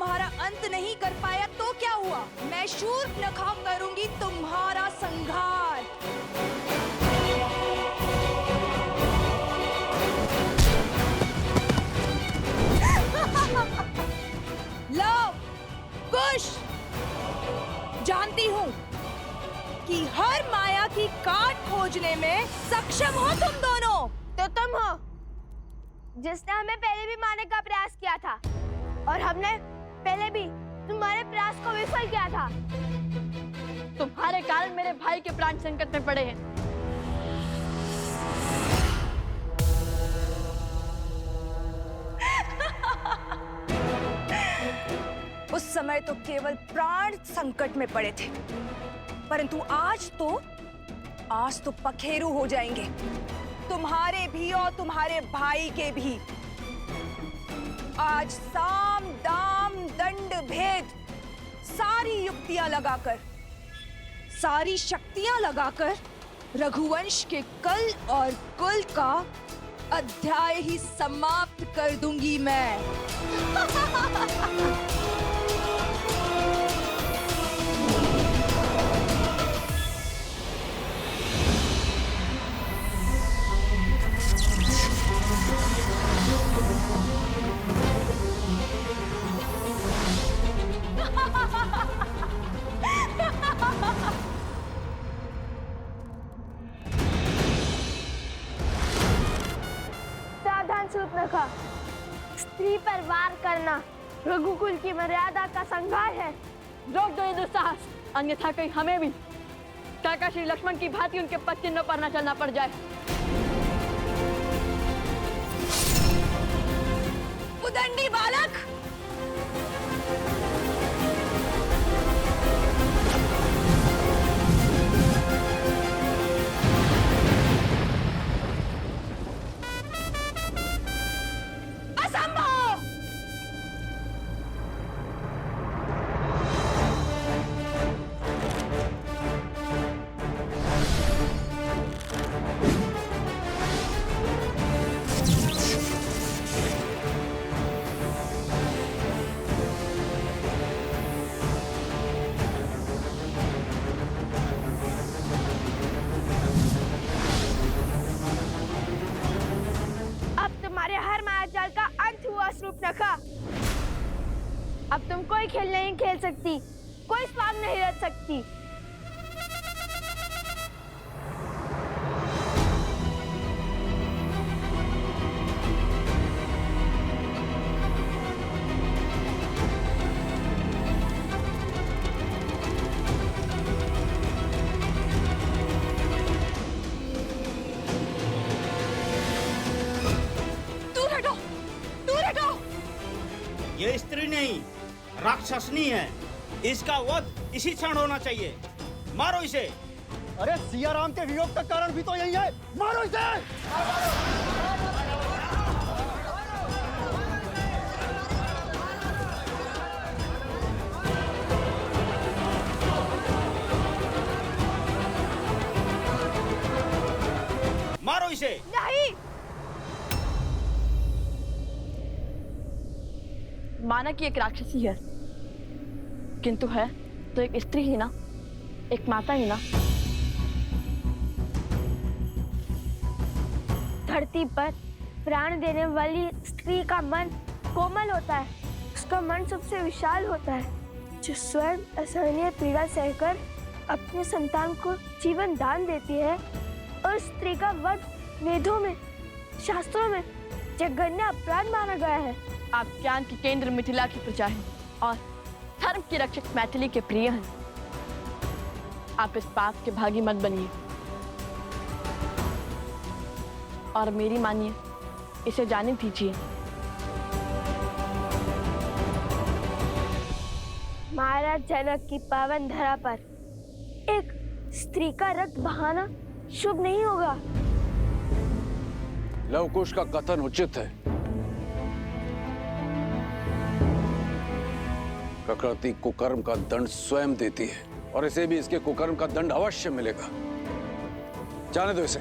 तुम्हारा अंत नहीं कर पाया तो क्या हुआ? मैं शूर्पणखा करूंगी तुम्हारा संहार। लो कुश, जानती हूँ कि हर माया की काट खोजने में सक्षम हो तुम दोनों। तो तुम हो जिसने हमें पहले भी मारने का प्रयास किया था, और हमने पहले भी तुम्हारे प्रयास को विफल किया था। तुम्हारे कारण मेरे भाई के प्राण संकट में पड़े हैं। उस समय तो केवल प्राण संकट में पड़े थे, परंतु आज तो पखेरु हो जाएंगे, तुम्हारे भी और तुम्हारे भाई के भी। आज साम दाम दंड भेद सारी युक्तियां लगाकर, सारी शक्तियां लगाकर रघुवंश के कल और कुल का अध्याय ही समाप्त कर दूंगी मैं। सावधान शूर्पणखा, स्त्री पर वार करना रघुकुल की मर्यादा का संहार है। रोक दो ये दुस्साहस, अन्यथा कहीं हमें भी काका श्री लक्ष्मण की भांति उनके पद चिन्हों पर न चलना पड़ जाए। उदंडी बालक, असंभव। तुम्हारे हर मायाजाल का अंत हुआ शूर्पणखा। अब तुम कोई खेल नहीं खेल सकती, कोई स्वांग नहीं रच सकती। ये स्त्री नहीं, राक्षसनी है। इसका वध इसी क्षण होना चाहिए। मारो इसे। अरे सिया राम के वियोग का कारण भी तो यही है, मारो इसे। मारो इसे। नहीं, माना कि एक राक्षसी है, किंतु है तो एक स्त्री ही ना, एक माता ही ना। धरती पर प्राण देने वाली स्त्री का मन कोमल होता है, उसका मन सबसे विशाल होता है, जो स्वयं असहनीय पीड़ा सहकर अपने संतान को जीवन दान देती है। और स्त्री का वध वेदों में, शास्त्रों में जघन्य अपराध माना गया है। आप ज्ञान के केंद्र मिथिला की प्रजा हैं और धर्म की रक्षक मैथिली के प्रिय हैं। आप इस पाप के भागी मत बनिए और मेरी मानिए, इसे जाने दीजिए। महाराज जनक की पावन धरा पर एक स्त्री का रक्त बहाना शुभ नहीं होगा। लवकुश का कथन उचित है। प्रकृति कुकर्म का दंड स्वयं देती है और इसे भी इसके कुकर्म का दंड अवश्य मिलेगा। जाने दो इसे।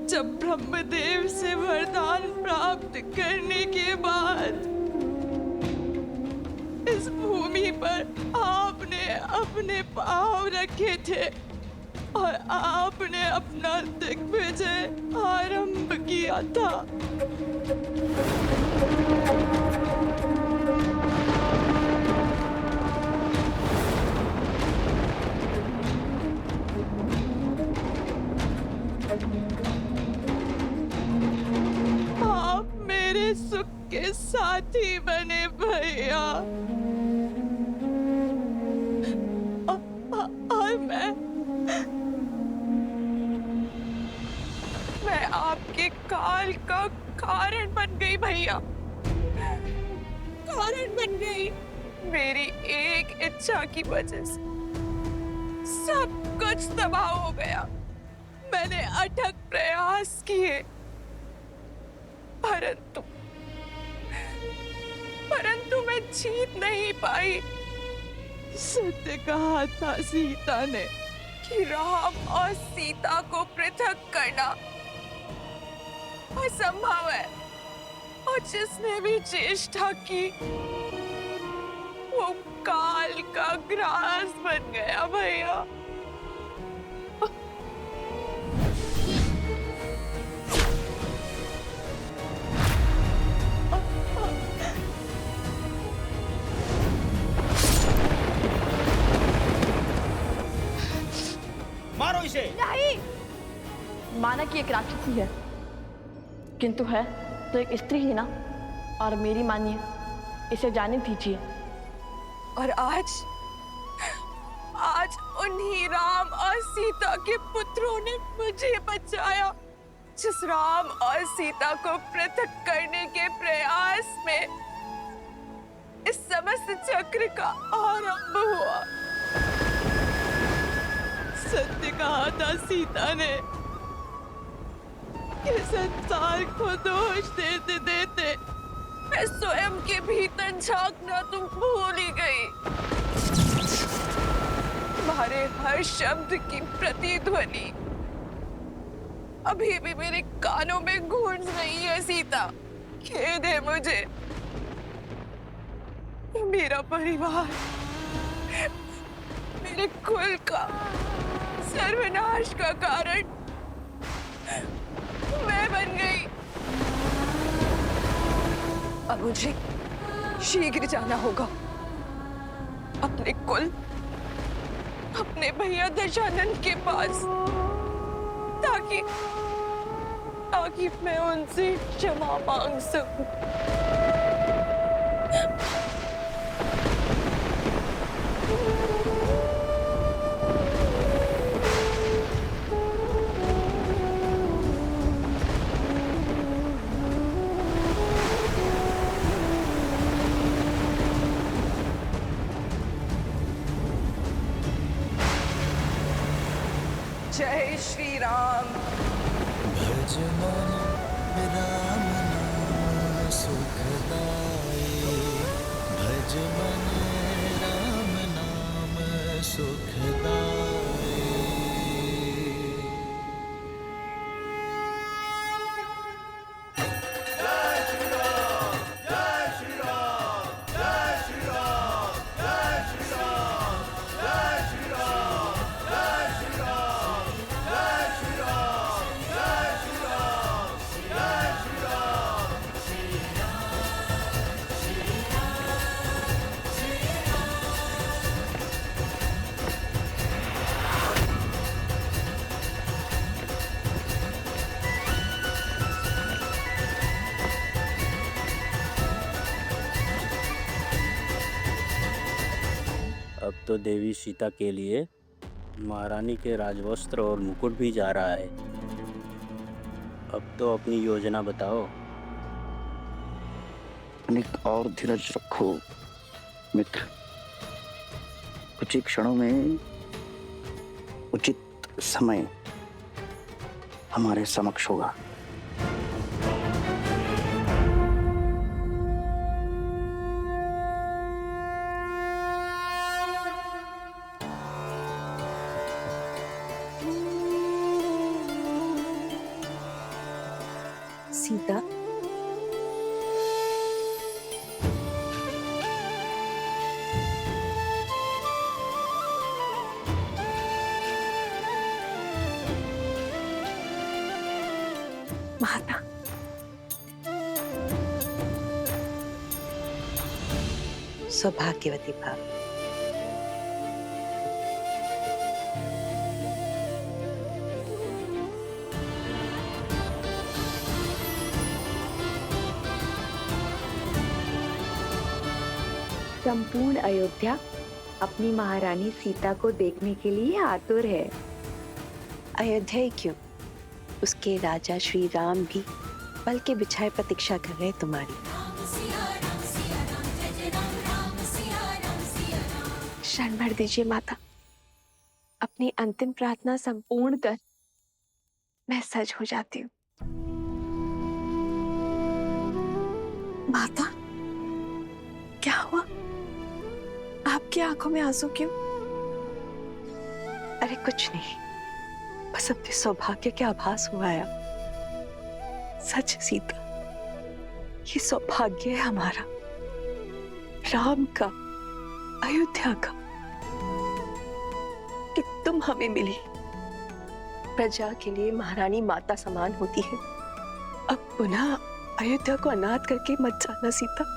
जब ब्रह्मदेव से वरदान प्राप्त करने के बाद इस भूमि पर आपने अपने पांव रखे थे और आपने अपना दिग्विजय आरंभ किया था। आप मेरे सुख के साथी बने भैया। और मैं आपके काल का कारण बन गई भैया, कारण बन गई। मेरी एक इच्छा की वजह से सब कुछ तबाह हो गया। मैंने अथक प्रयास किए, परंतु मैं जीत नहीं पाई। सत्य कहा था सीता ने कि राम और सीता को पृथक करना असंभव है, और जिसने भी चेष्टा की वो काल का ग्रास बन गया भैया। मारो इसे। नहीं, माना कि एक राक्षसी है, किंतु है तो एक स्त्री ही ना। और मेरी मानिए, इसे जाने दीजिए। और आज उन्हीं राम और सीता के पुत्रों ने मुझे बचाया। जिस राम और सीता को पृथक करने के प्रयास में इस समस्त चक्र का आरंभ हुआ। सत्य कहा था सीता ने कि संसार को दोष देते देते मैं स्वयं के भीतर झांकना तुम भूल ही गई। तुम्हारे हर शब्द की प्रतिध्वनि अभी भी मेरे कानों में गूंज रही है सीता। खेद है मुझे। मेरा परिवार, मेरे कुल का सर्वनाश का कारण मैं बन गई। अब मुझे शीघ्र जाना होगा अपने कुल, अपने भैया दशानन के पास, ताकि मैं उनसे क्षमा मांग सकूं। जय श्री राम। भज मन राम नाम सुखदाई, भज मन राम नाम सुखदाई। तो देवी सीता के लिए महारानी के राजवस्त्र और मुकुट भी जा रहा है। अब तो अपनी योजना बताओ। अनेक और धीरज रखो मित्र, कुछ ही क्षणों में उचित समय हमारे समक्ष होगा। सीता, माता, सौभाग्यवती भाव। संपूर्ण अयोध्या अपनी महारानी सीता को देखने के लिए आतुर है। अयोध्या ही क्यों, उसके राजा श्री राम भी पल के बिछाए प्रतीक्षा कर रहे तुम्हारी। क्षण भर दीजिए माता, अपनी अंतिम प्रार्थना संपूर्ण कर मैं सज हो जाती हूँ। माता, क्या हुआ? आपकी आंखों में आंसू क्यों? अरे कुछ नहीं, बस अपने सौभाग्य के आभास हुआ है। सच सीता, ये सौभाग्य है हमारा, राम का, अयोध्या का, कि तुम हमें मिली। प्रजा के लिए महारानी माता समान होती है। अब पुनः अयोध्या को अनाथ करके मत जाना सीता।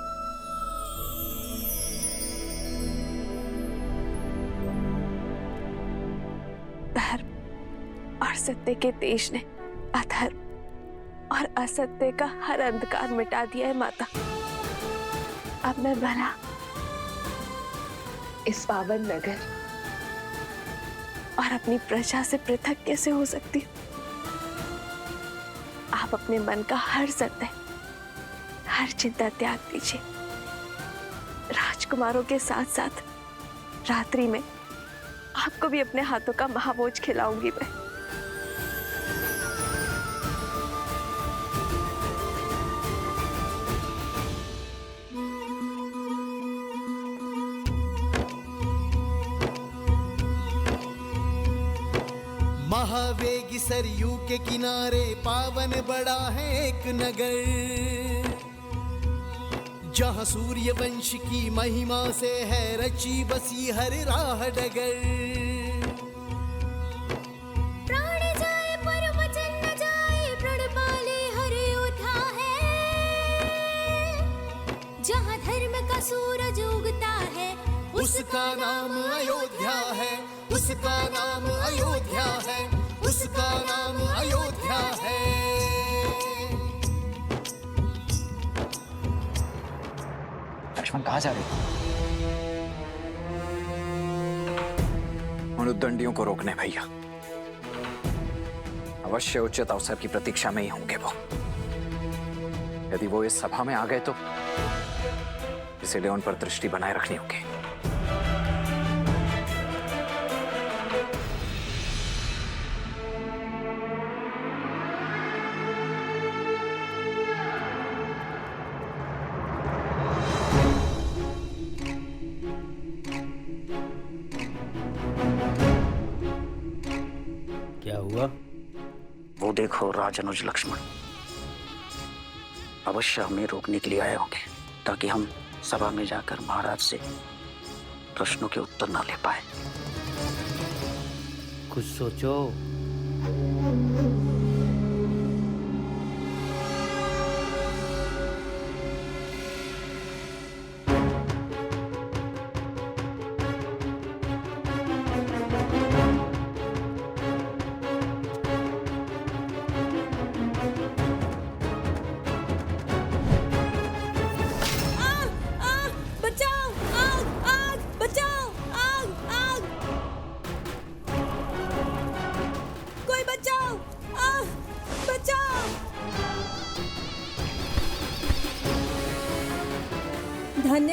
धर्म और सत्य के देश ने अधर्म और असत्य का हर अंधकार मिटा दिया है माता। अब मैं भला इस पावन नगर और अपनी प्रजा से पृथक कैसे हो सकती हूँ? आप अपने मन का हर सत्य, हर चिंता त्याग दीजिए। राजकुमारों के साथ साथ रात्रि में आपको भी अपने हाथों का महाभोज खिलाऊंगी मैं। महावेगी सरयू के किनारे पावन बड़ा है एक नगर, जहाँ सूर्य वंश की महिमा से है रची बसी हर राह डगर। प्राण जाए पर वचन न जाए, प्रण पाले हर योद्धा है। जहाँ धर्म का सूरज उगता है, उसका नाम अयोध्या है, उसका नाम अयोध्या है, उसका नाम अयोध्या है। लक्ष्मण कहाँ जा रहे? उन उद्दंडियों को रोकने भैया। अवश्य उचित अवसर की प्रतीक्षा में ही होंगे वो। यदि वो इस सभा में आ गए तो इसीलिए उन पर दृष्टि बनाए रखनी होगी। क्या हुआ? वो देखो राजनुज लक्ष्मण अवश्य हमें रोकने के लिए आए होंगे, ताकि हम सभा में जाकर महाराज से प्रश्नों के उत्तर ना ले पाए। कुछ सोचो।